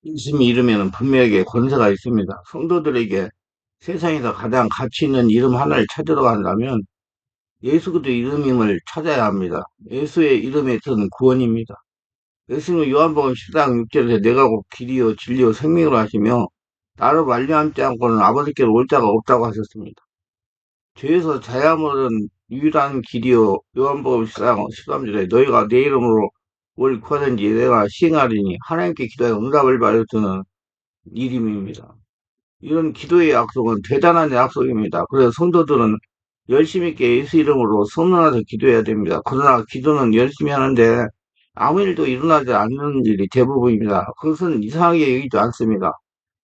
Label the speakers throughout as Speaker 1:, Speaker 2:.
Speaker 1: 예수님 이름에는 분명하게 권세가 있습니다. 성도들에게 세상에서 가장 가치 있는 이름 하나를 찾으러 간다면 예수 그리스도 이름임을 찾아야 합니다. 예수의 이름에 있는 구원입니다. 예수님은 요한복음 10장 6절에서 내가 곧 길이요 진리요 생명으로 하시며 나로 말미암지 않고는 아버지께로 올 자가 없다고 하셨습니다. 죄에서 자야물은 유일한 길이요 요한복음 10장 13절에 너희가 내 이름으로 뭘 구하든지 내가 시행하리니 하나님께 기도하여 응답을 받아주는 이름입니다. 이런 기도의 약속은 대단한 약속입니다. 그래서 성도들은 열심히 있게 예수 이름으로 성령나서 기도해야 됩니다. 그러나 기도는 열심히 하는데 아무 일도 일어나지 않는 일이 대부분입니다. 그것은 이상하게 여기지 않습니다.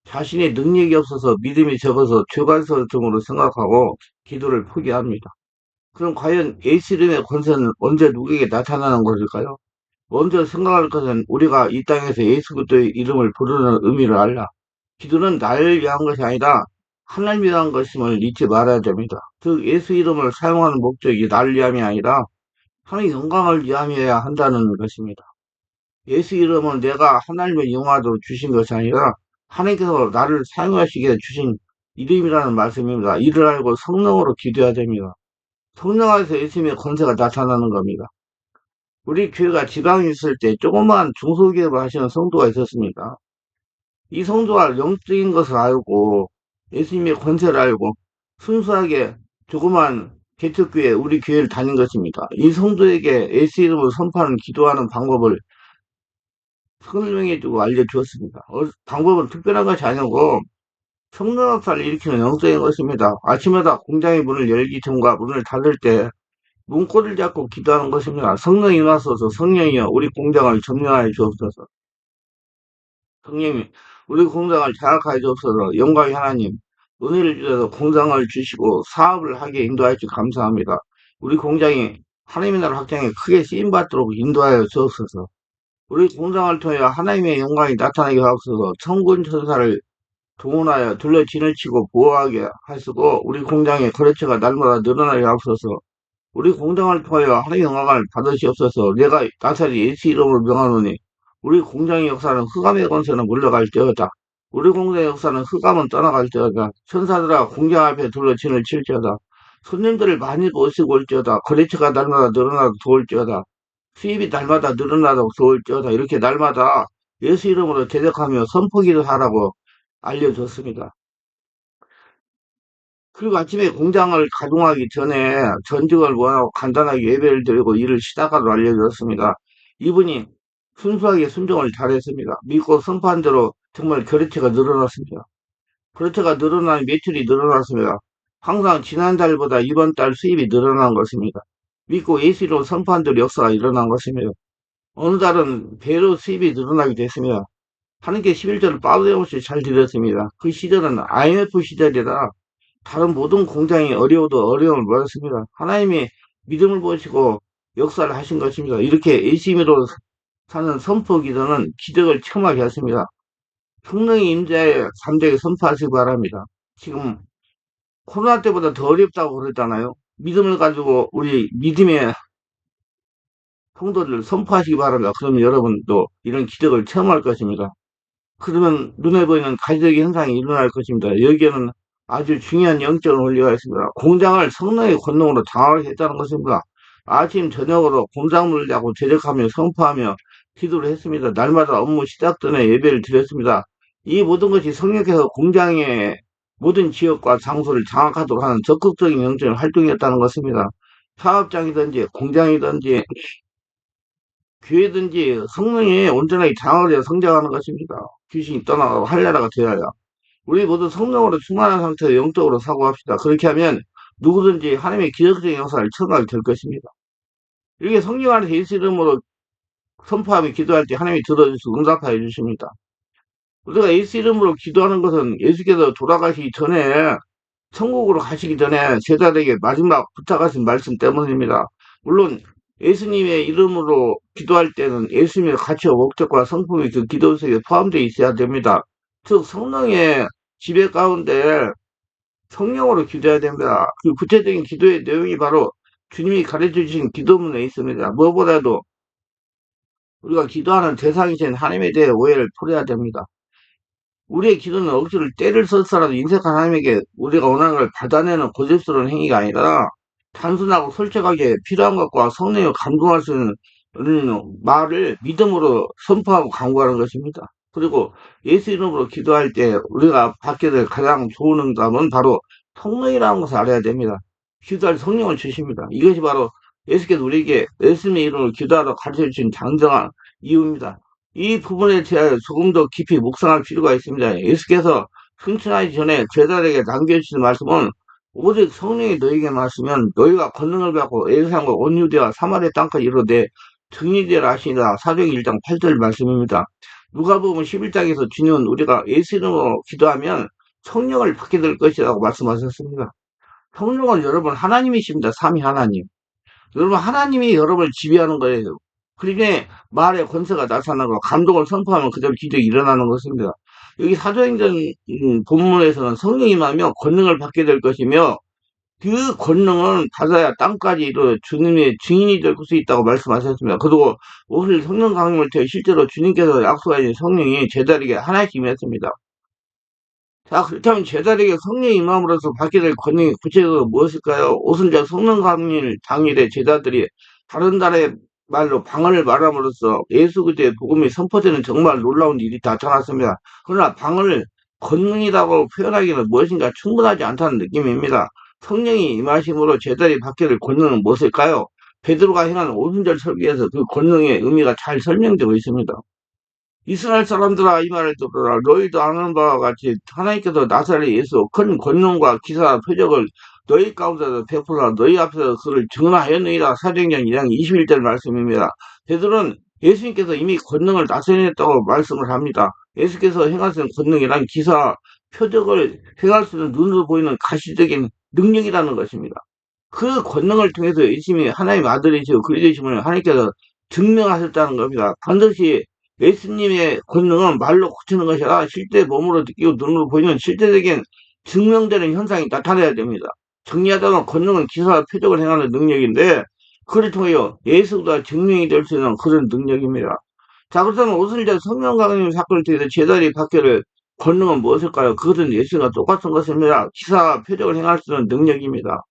Speaker 1: 자신의 능력이 없어서 믿음이 적어서 죄관서 등으로 생각하고 기도를 포기합니다. 그럼 과연 예수 이름의 권세는 언제 누구에게 나타나는 것일까요? 먼저 생각할 것은 우리가 이 땅에서 예수 그리스도의 이름을 부르는 의미를 알라. 기도는 나를 위한 것이 아니라 하나님을 위한 것임을 잊지 말아야 됩니다. 즉 예수 이름을 사용하는 목적이 나를 위함이 아니라 하나님의 영광을 위함이어야 한다는 것입니다. 예수 이름은 내가 하나님의 영화로 주신 것이 아니라 하나님께서 나를 사용하시게 해 주신 이름이라는 말씀입니다. 이를 알고 성령으로 기도해야 됩니다. 성령 안에서 예수님의 권세가 나타나는 겁니다. 우리 교회가 지방에 있을 때 조그마한 중소기업을 하시는 성도가 있었습니다. 이 성도가 영적인 것을 알고 예수님의 권세를 알고 순수하게 조그만 개척교회 우리 교회를 다닌 것입니다. 이 성도에게 예수 이름을 선포하는 기도하는 방법을 설명해주고 알려주었습니다. 방법은 특별한 것이 아니고 성령 역사를 일으키는 영적인 것입니다. 아침마다 공장의 문을 열기 전과 문을 닫을 때 문고리를 잡고 기도하는 것입니다. 성령이 임하소서. 성령이여 우리 공장을 점령하여 주옵소서. 성령이 우리 공장을 장악하여 주옵소서. 영광의 하나님 은혜를 주셔서 공장을 주시고 사업을 하게 인도하여 주셔서 감사합니다. 우리 공장이 하나님의 나라 확장에 크게 쓰임받도록 인도하여 주옵소서. 우리 공장을 통해 하나님의 영광이 나타나게 하옵소서. 천군 천사를 동원하여 둘러 진을 치고 보호하게 하시고 우리 공장의 거래처가 날마다 늘어나게 하옵소서. 우리 공장을 통하여 하나님의 영광을 받으시옵소서. 내가 나사리 예수 이름으로 명하노니 우리 공장의 역사는 흑암의 권세는 물러갈지어다. 우리 공장의 역사는 흑암은 떠나갈지어다. 천사들아 공장 앞에 둘러 진을 칠지어다. 손님들을 많이 모시고 올지어다. 거래처가 날마다 늘어나도 좋을지어다. 수입이 날마다 늘어나도 좋을지어다. 이렇게 날마다 예수 이름으로 대적하며 선포기도 하라고 알려줬습니다. 그리고 아침에 공장을 가동하기 전에 전직을 원하고 간단하게 예배를 드리고 일을 시작하도록 알려주었습니다. 이분이 순수하게 순종을 잘했습니다. 믿고 선포한 대로 정말 거래처가 늘어났습니다. 거래처가 늘어나니 매출이 늘어났습니다. 항상 지난달보다 이번 달 수입이 늘어난 것입니다. 믿고 예수로 선포한 대로 역사가 일어난 것입니다. 어느 달은 배로 수입이 늘어나게 됐습니다. 하나님께 11절을 빠짐없이 잘 드렸습니다. 그 시절은 IMF 시절이라 다른 모든 공장이 어려워도 어려움을 몰랐습니다. 하나님이 믿음을 보시고 역사를 하신 것입니다. 이렇게 예수님으로 사는 선포 기도는 기적을 체험하게 하십니다. 성령의 임재에 잠재게 선포하시기 바랍니다. 지금 코로나 때보다 더 어렵다고 그랬잖아요. 믿음을 가지고 우리 믿음의 성도들 선포하시기 바랍니다. 그러면 여러분도 이런 기적을 체험할 것입니다. 그러면 눈에 보이는 가시적인 현상이 일어날 것입니다. 여기에는 아주 중요한 영적인 원리가 있습니다. 공장을 성령의 권능으로 장악을 했다는 것입니다. 아침 저녁으로 공작물을 잡고 제작하며 선포하며 기도를 했습니다. 날마다 업무 시작 전에 예배를 드렸습니다. 이 모든 것이 성령께서 공장의 모든 지역과 장소를 장악하도록 하는 적극적인 영적인 활동이었다는 것입니다. 사업장이든지 공장이든지 교회든지 성령이 온전하게 장악을 해서 성장하는 것입니다. 귀신이 떠나가고 할례라가 되어야. 우리 모두 성령으로 충만한 상태로 영적으로 사고합시다. 그렇게 하면 누구든지 하나님의 기적적인 역사를 체험하게 될 것입니다. 이렇게 성령 안에서 예수 이름으로 선포하며 기도할 때 하나님이 들어주시고 응답하여 주십니다. 우리가 예수 이름으로 기도하는 것은 예수께서 돌아가시기 전에 천국으로 가시기 전에 제자들에게 마지막 부탁하신 말씀 때문입니다. 물론 예수님의 이름으로 기도할 때는 예수님의 가치와 목적과 성품이 그 기도 속에 포함되어 있어야 됩니다. 즉 성령의 지배 가운데 성령으로 기도해야 됩니다. 그 구체적인 기도의 내용이 바로 주님이 가르쳐 주신 기도문에 있습니다. 무엇보다도 우리가 기도하는 대상이신 하나님에 대해 오해를 풀어야 됩니다. 우리의 기도는 억지로 때를 써서라도 인색 하나님에게 우리가 원하는 걸 받아내는 고집스러운 행위가 아니라 단순하고 솔직하게 필요한 것과 성령이 감동할 수 있는 말을 믿음으로 선포하고 간구하는 것입니다. 그리고 예수 이름으로 기도할 때 우리가 받게 될 가장 좋은 응답은 바로 성령이라는 것을 알아야 됩니다. 기도할 성령을 주십니다. 이것이 바로 예수께서 우리에게 예수님의 이름으로 기도하러 가르쳐 주신 장정한 이유입니다. 이 부분에 대하여 조금 더 깊이 묵상할 필요가 있습니다. 예수께서 승천하기 전에 제자들에게 남겨주신 말씀은 오직 성령이 너희에게 말씀면 너희가 권능을 받고 예루살렘과 온 유대와 사마리아 땅까지 이르되 증인이 되라 하시니라. 사도행 1장 8절 말씀입니다. 누가복음 11장에서 주님은 우리가 예수 이름으로 기도하면 성령을 받게 될 것이라고 말씀하셨습니다. 성령은 여러분 하나님이십니다. 삼위 하나님. 여러분 하나님이 여러분을 지배하는 거예요. 그러니 말의 권세가 나타나고 감동을 선포하면 그대로 기적이 일어나는 것입니다. 여기 사도행전 본문에서는 성령이 임하며 권능을 받게 될 것이며 그 권능은 받아야 땅까지 이르러 주님의 증인이 될 수 있다고 말씀하셨습니다. 그리고 오늘 성령 강림을 통해 실제로 주님께서 약속하신 성령이 제자에게 하나씩 임했습니다. 자, 그렇다면 제자에게 성령이 임함으로써 받게 될 권능이 구체적으로 무엇일까요? 오순절 성령 강림 당일에 제자들이 다른 나라의 말로 방언을 말함으로써 예수 그리스도의 복음이 선포되는 정말 놀라운 일이 나타났습니다. 그러나 방언을 권능이라고 표현하기는 무엇인가 충분하지 않다는 느낌입니다. 성령이 임하심으로 제자들이 받게 될 권능은 무엇일까요? 베드로가 행한 오순절 설교에서 그 권능의 의미가 잘 설명되고 있습니다. 이스라엘 사람들아 이 말을 들어라. 너희도 아는 바와 같이 하나님께서 나사렛 예수 큰 권능과 기사와 표적을 너희 가운데서 베풀어 너희 앞에서 그를 증언하였느니라. 사도행전 2장 21절 말씀입니다. 베드로는 예수님께서 이미 권능을 나타냈다고 말씀을 합니다. 예수께서 행하신 권능이란 기사, 표적을 행할 수 있는 눈으로 보이는 가시적인 능력이라는 것입니다. 그 권능을 통해서 예수님이 하나님의 아들이시고 그리스도이심을 하나님께서 증명하셨다는 겁니다. 반드시 예수님의 권능은 말로 고치는 것이 아니라 실제 몸으로 느끼고 눈으로 보이는 실제적인 증명되는 현상이 나타나야 됩니다. 정리하자면 권능은 기사와 표적을 행하는 능력인데 그를 통해 예수가 증명이 될 수 있는 그런 능력입니다. 자, 그렇다면 오순절 성령 강림 사건을 통해서 제자리 받게 될 권능은 무엇일까요? 그것은 예수가 똑같은 것입니다. 기사와 표적을 행할 수 있는 능력입니다.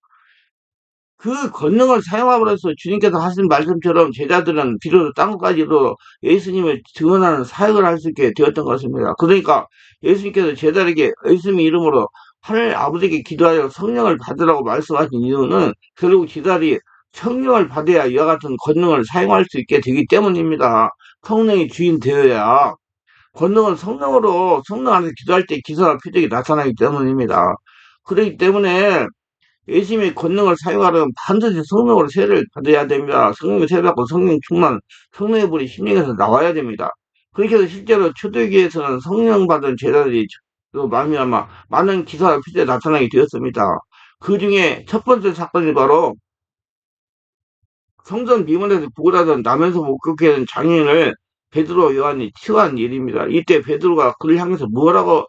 Speaker 1: 그 권능을 사용함으로써 주님께서 하신 말씀처럼 제자들은 비로소 땅까지도 예수님을 증언하는 사역을 할 수 있게 되었던 것입니다. 그러니까 예수님께서 제자에게 예수님의 이름으로 하늘 아버지께 기도하여 성령을 받으라고 말씀하신 이유는 결국 제자들이 성령을 받아야 이와 같은 권능을 사용할 수 있게 되기 때문입니다. 성령이 주인 되어야 권능은 성령으로 성령 안에서 기도할 때 기사와 표적이 나타나기 때문입니다. 그렇기 때문에 예수님의 권능을 사용하려면 반드시 성령으로 세례를 받아야 됩니다. 성령을 세례받고 성령 충만, 성령의 불이 심령에서 나와야 됩니다. 그렇게 해서 실제로 초대교회에서는 성령 받은 제자들이 또 말미암아 많은 기사와 표적이 나타나게 되었습니다. 그 중에 첫 번째 사건이 바로 성전 비문에서 부글하던 남에서 목격해 된 장인을 베드로 요한이 치유한 일입니다. 이때 베드로가 그를 향해서 뭐라고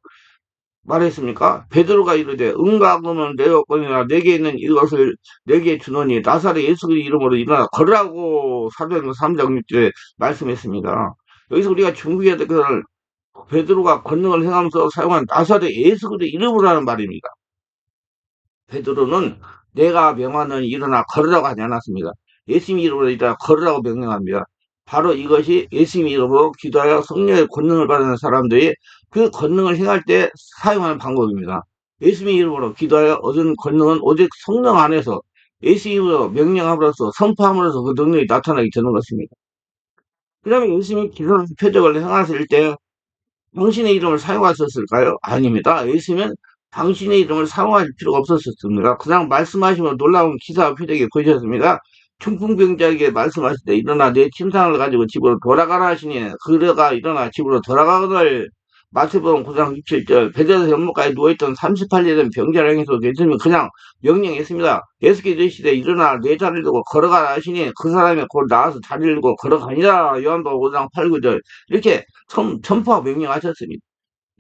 Speaker 1: 말했습니까? 베드로가 이르되 응가하면 내었거니와 내게 있는 이것을 내게 주노니 나사렛 예수 그리스도 이름으로 일어나 걸으라고 사도행전 3장 6절에 말씀했습니다. 여기서 우리가 중국에 그걸 베드로가 권능을 행하면서 사용한 나사렛 예수 그리스도 이름으로 하는 말입니다. 베드로는 내가 명하는 일어나 걸으라고 하지 않았습니다. 예수님 이름으로 일어나 걸으라고 명령합니다. 바로 이것이 예수님 이름으로 기도하여 성령의 권능을 받는 사람들이 그 권능을 행할 때 사용하는 방법입니다. 예수님 이름으로 기도하여 얻은 권능은 오직 성령 안에서 예수님 이름으로 명령함으로써 선포함으로써 그 능력이 나타나게 되는 것입니다. 그 다음에 예수님이 기도하는 표적을 행하실 때 당신의 이름을 사용하셨을까요? 아닙니다. 예수님은 당신의 이름을 사용할 필요가 없었습니다. 그냥 말씀하시면 놀라운 기사와 표적이 보이셨습니다. 중풍병자에게 말씀하실 때 일어나 내 침상을 가지고 집으로 돌아가라 하시니 그가 일어나 집으로 돌아가거늘. 마태복음 9장 67절 베드로에서 연못가에 누워있던 38년 된 병자를 향해서 예수님이 그냥 명령했습니다. 예수께서 이르시되 일어나 내 자리를 두고 걸어가라 하시니 그 사람이 곧 나와서 자리를 두고 걸어가니라. 요한복음 5장 8, 9절 이렇게 선포하고 명령하셨습니다.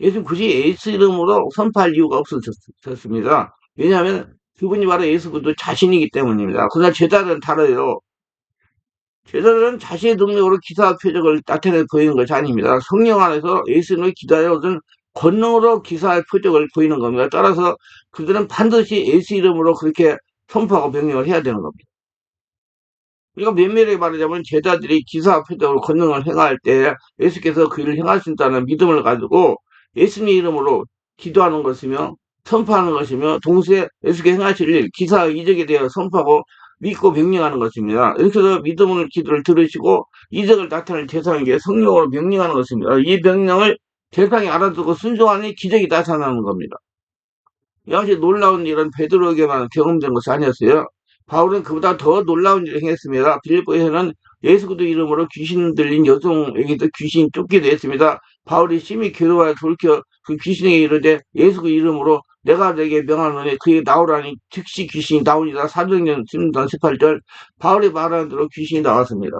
Speaker 1: 예수님 굳이 예수 이름으로 선포할 이유가 없었습니다. 왜냐하면 그분이 바로 예수 그리스도 자신이기 때문입니다. 그러나 제자들은 다르요. 제자들은 자신의 능력으로 기사와 표적을 나타내 보이는 것이 아닙니다. 성령 안에서 예수님을 기도하여 얻은 권능으로 기사할 표적을 보이는 겁니다. 따라서 그들은 반드시 예수 이름으로 그렇게 선포하고 명령을 해야 되는 겁니다. 그러니까 면밀하게 말하자면 제자들이 기사 표적으로 권능을 행할 때 예수께서 그 일을 행하신다는 믿음을 가지고 예수님 이름으로 기도하는 것이며 선포하는 것이며 동시에 예수께서 행하실 일, 기사 이적에 대해 선포하고 믿고 명령하는 것입니다. 이렇게 해서 믿음을 기도를 들으시고 이적을 나타낼 대상에게 성령으로 명령하는 것입니다. 이 명령을 대상이 알아듣고 순종하니 기적이 나타나는 겁니다. 역시 놀라운 일은 베드로에게만 경험된 것이 아니었어요. 바울은 그보다 더 놀라운 일을 행했습니다. 빌립보에서는 예수 그리스도 이름으로 귀신 들린 여성에게도 귀신이 쫓기도 했습니다. 바울이 심히 괴로워하여 돌이켜 그 귀신에게 이르되 예수 그 이름으로 내가 너에게 명하노니 그에게 나오라니 즉시 귀신이 나오니라. 사도행전 16장 18절. 바울이 말하는 대로 귀신이 나왔습니다.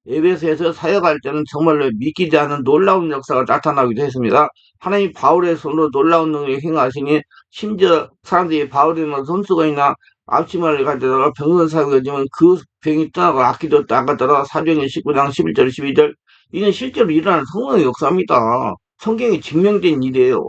Speaker 1: 에베소에서 사역할 때는 정말로 믿기지 않는 놀라운 역사가 나타나기도 했습니다. 하나님 바울의 손으로 놀라운 능력을 행하시니 심지어 사람들이 바울이면 손수가 있나 앞치마를 가져다가 병든 사고가 되면 그 병이 떠나고 악기도 나갔다가 사도행전 19장 11절 12절. 이는 실제로 일어난 성령의 역사입니다. 성경에 증명된 일이에요.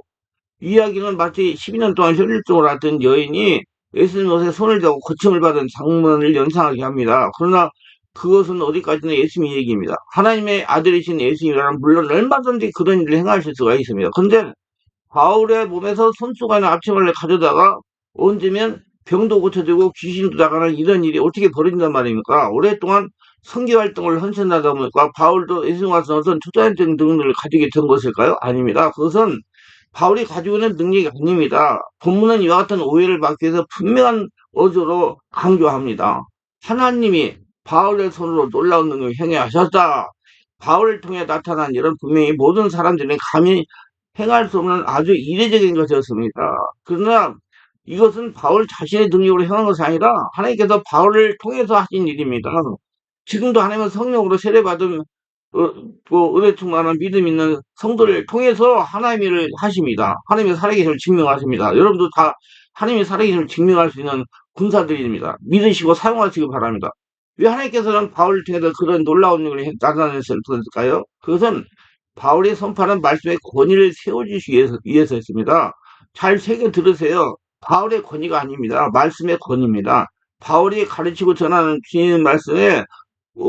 Speaker 1: 이 이야기는 마치 12년 동안 혈류증을 앓던 여인이 예수님 옷에 손을 대고 고침을 받은 장면을 연상하게 합니다. 그러나 그것은 어디까지나 예수님의 얘기입니다. 하나님의 아들이신 예수님이라면 물론 얼마든지 그런 일을 행하실 수가 있습니다. 근데 바울의 몸에서 손수건이나 앞치마를 가져다가 얹으면 병도 고쳐지고 귀신도 나가는 이런 일이 어떻게 벌어진단 말입니까? 오랫동안 선교 활동을 헌신하다 보니까 바울도 예수님 와서 어떤 초자연적인 능력을 가지게 된 것일까요? 아닙니다. 그것은 바울이 가지고 있는 능력이 아닙니다. 본문은 이와 같은 오해를 막기 위해서 분명한 어조로 강조합니다. 하나님이 바울의 손으로 놀라운 능력을 행하셨다. 바울을 통해 나타난 일은 분명히 모든 사람들이 감히 행할 수 없는 아주 이례적인 것이었습니다. 그러나 이것은 바울 자신의 능력으로 행한 것이 아니라 하나님께서 바울을 통해서 하신 일입니다. 지금도 하나님은 성령으로 세례받은 은혜 충만한 믿음 있는 성도를 통해서 하나님의 일을 하십니다. 하나님의 살아계심을 증명하십니다. 여러분도 다 하나님의 살아계심을 증명할 수 있는 군사들입니다. 믿으시고 사용하시기 바랍니다. 왜 하나님께서는 바울을 통해서 그런 놀라운 일을 나타내셨을까요? 그것은 바울이 선포하는 말씀의 권위를 세워주시기 위해서였습니다. 잘 새겨 들으세요. 바울의 권위가 아닙니다. 말씀의 권위입니다. 바울이 가르치고 전하는 주님의 말씀에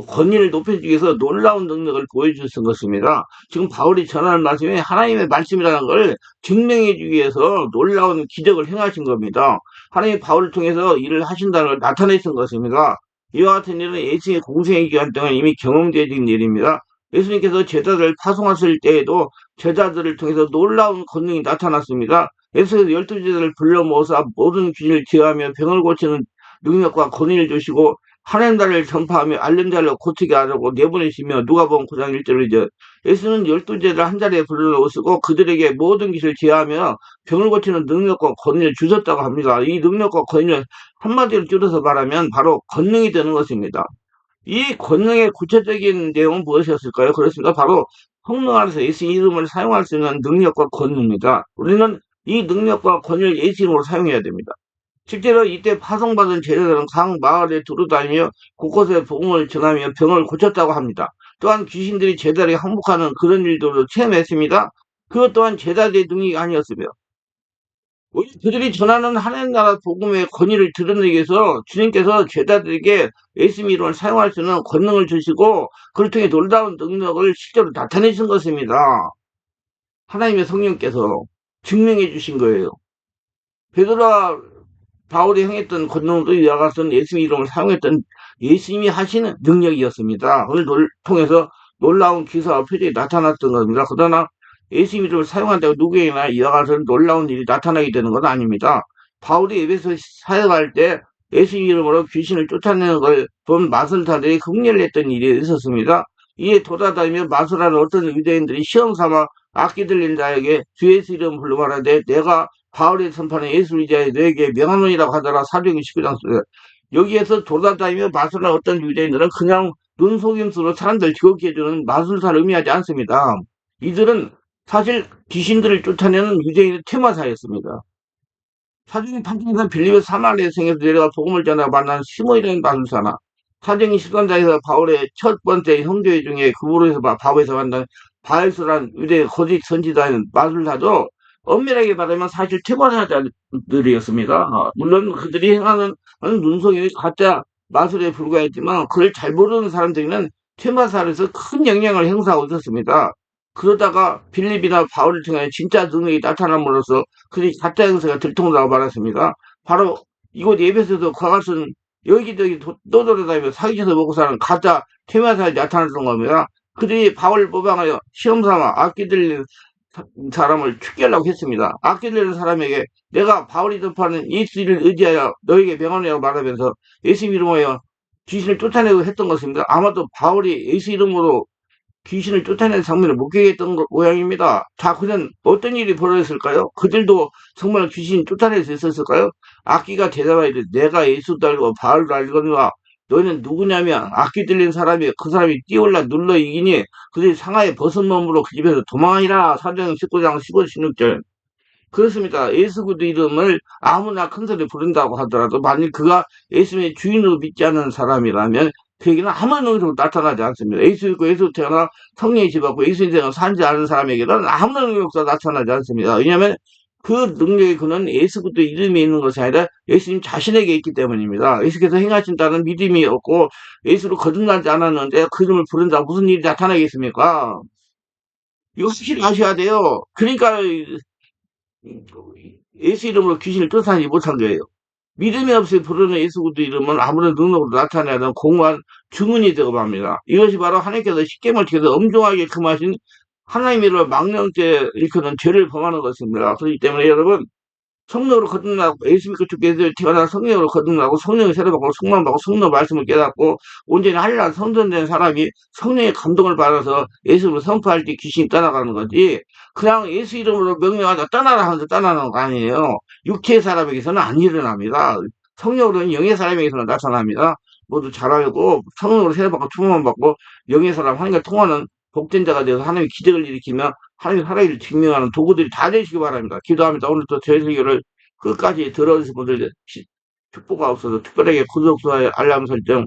Speaker 1: 권위를 높여주기 위해서 놀라운 능력을 보여주신 것입니다. 지금 바울이 전하는 말씀이 하나님의 말씀이라는 걸 증명해주기 위해서 놀라운 기적을 행하신 겁니다. 하나님이 바울을 통해서 일을 하신다는 걸 나타내신 것입니다. 이와 같은 일은 예수님의 공생의 기간 동안 이미 경험되어진 일입니다. 예수님께서 제자들을 파송하실 때에도 제자들을 통해서 놀라운 권능이 나타났습니다. 예수께서 12제자를 불러 모아서 모든 귀신을 제어하며 병을 고치는 능력과 권위를 주시고 하나님 나라를 전파하며 알는 자를 고치게 하려고 내보내시며 누가복음 9장 1절을 이제 예수는 12제자를 한 자리에 불러오시고 그들에게 모든 것을 제하며 병을 고치는 능력과 권위를 주셨다고 합니다. 이 능력과 권위를 한마디로 줄여서 말하면 바로 권능이 되는 것입니다. 이 권능의 구체적인 내용은 무엇이었을까요? 그렇습니다. 바로 성령 안에서 예수 이름을 사용할 수 있는 능력과 권위입니다. 우리는 이 능력과 권위를 예수 이름으로 사용해야 됩니다. 실제로 이때 파송받은 제자들은 각 마을에 두루다니며 곳곳에 복음을 전하며 병을 고쳤다고 합니다. 또한 귀신들이 제자들에게 항복하는 그런 일도 체험했습니다. 그것 또한 제자들의 능력이 아니었으며 그들이 전하는 하나님 나라 복음의 권위를 드러내기 위해서 주님께서 제자들에게 예수님 이름을 사용할 수 있는 권능을 주시고 그를 통해 놀라운 능력을 실제로 나타내신 것입니다. 하나님의 성령께서 증명해 주신 거예요. 베드로와 바울이 행했던 권능도 이와 같은 예수님 이름을 사용했던 예수님이 하시는 능력이었습니다. 그걸 통해서 놀라운 기사와 표적이 나타났던 겁니다. 그러나 예수님 이름을 사용한다고 누구에게나 이와 같은 놀라운 일이 나타나게 되는 건 아닙니다. 바울이 에베소 사역할 때 예수님 이름으로 귀신을 쫓아내는 걸 본 마술사들이 흥렬 했던 일이 있었습니다. 이에 돌아다니며 마술하는 어떤 유대인들이 시험 삼아 악기 들린 자에게 주 예수 이름 불러 말하되 내가 바울의 선판에 예수 의지하여 너에게 명하노니라고 하더라. 사도행전 19장 여기에서 돌아다니며 마술하는 어떤 유대인들은 그냥 눈속임수로 사람들 즐겁게 해주는 마술사를 의미하지 않습니다. 이들은 사실 귀신들을 쫓아내는 유대인의 테마사였습니다. 사도행전 8장에서 빌립의 사마리아 성에서 내려가 복음을 전하고 만난 시몬이라는 마술사나 사도행전 13장에서 바울의 첫 번째 형제회 중에 그부로에서 바보에서 만난 바알스란 유대 거짓 선지자인 마술사도 엄밀하게 말하면 사실 퇴마사자들이었습니다. 물론 그들이 행하는 눈속임이 가짜 마술에 불과했지만 그걸 잘 모르는 사람들은 퇴마사에서 큰 영향을 행사하고 있었습니다. 그러다가 빌립이나 바울을 통해 진짜 능력이 나타남으로써 그들이 가짜 행세가 들통나고 말았습니다. 바로 이곳 예배소도 그와 같은 여기저기 떠돌아다니며 사기쳐서 먹고 사는 가짜 퇴마사에 나타났던 겁니다. 그들이 바울을 모방하여 시험삼아 악기 들리는 사람을 축제하려고 했습니다. 악기 들리는 사람에게 내가 바울이 접하는 예수를 의지하여 너에게 명하노라고 말하면서 예수 이름으로 귀신을 쫓아내고 했던 것입니다. 아마도 바울이 예수 이름으로 귀신을 쫓아내는 장면을 목격했던 모양입니다. 자, 그는 어떤 일이 벌어졌을까요? 그들도 정말 귀신 쫓아낼 수 있었을까요? 악기가 대답하되 내가 예수도 알고 바울도 알거니와 너희는 누구냐면 악기 들린 사람이 그 사람이 뛰어올라 눌러 이기니 그들이 상하에 벗은 몸으로 그 집에서 도망하니라. 사도행 19장 15, 16절. 그렇습니다. 예수 그리스도 이름을 아무나 큰 소리 부른다고 하더라도 만일 그가 예수님의 주인으로 믿지 않는 사람이라면 그에게는 아무런 능력으로 나타나지 않습니다. 예수 믿고 예수 태어나 성령이 집었고 예수 인생을 산지 않은 사람에게는 아무런 능력도 나타나지 않습니다. 왜냐하면 그 능력의 그는 예수 그리스도 이름이 있는 것이 아니라 예수님 자신에게 있기 때문입니다. 예수께서 행하신다는 믿음이 없고 예수로 거듭나지 않았는데 그 이름을 부른다 무슨 일이 나타나겠습니까? 이거 확실히 아셔야 돼요. 그러니까 예수 이름으로 귀신을 쫓아내지 못한 거예요. 믿음이 없이 부르는 예수 그리스도 이름은 아무런 능력으로 나타내야 하는 공허한 주문이 되고 맙니다. 이것이 바로 하나님께서 십계명을 지켜서 엄중하게 금하신 하나님의 이름을 망령죄 일컫는 죄를 범하는 것입니다. 그렇기 때문에 여러분 성령으로 거듭나고 예수 믿고 주께서 태어나 성령으로 거듭나고 성령을 새로 받고 성만 받고 성령 말씀을 깨닫고 온전히 한일한 성전된 사람이 성령의 감동을 받아서 예수를 선포할 때 귀신이 떠나가는 거지. 그냥 예수 이름으로 명령하자 떠나라 하면서 떠나는 거 아니에요. 육체의 사람에게서는 안 일어납니다. 성령으로는 영의 사람에게서는 나타납니다. 모두 잘 알고 성령으로 새로 받고 충만만 받고 영의 사람 하나님과 통하는 복된 자가 되어서 하나님의 기적을 일으키며 하나님 살아있를 증명하는 도구들이 다 되시기 바랍니다. 기도합니다. 오늘도 저희 설교를 끝까지 들어주신 분들 축복가 없어서 특별하게 구독, 좋아요, 알람 설정,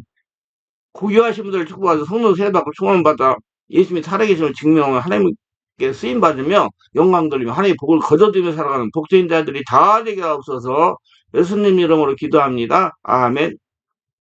Speaker 1: 고교하신 분들 축복하셔서 성령 세례받고 충만받아 예수님이 살아계심을 증명하며 하나님께 쓰임받으며 영광 돌리며 하나님의 복을 거둬들이며 살아가는 복된 자들이 다 되게 하옵소서. 예수님 이름으로 기도합니다. 아멘.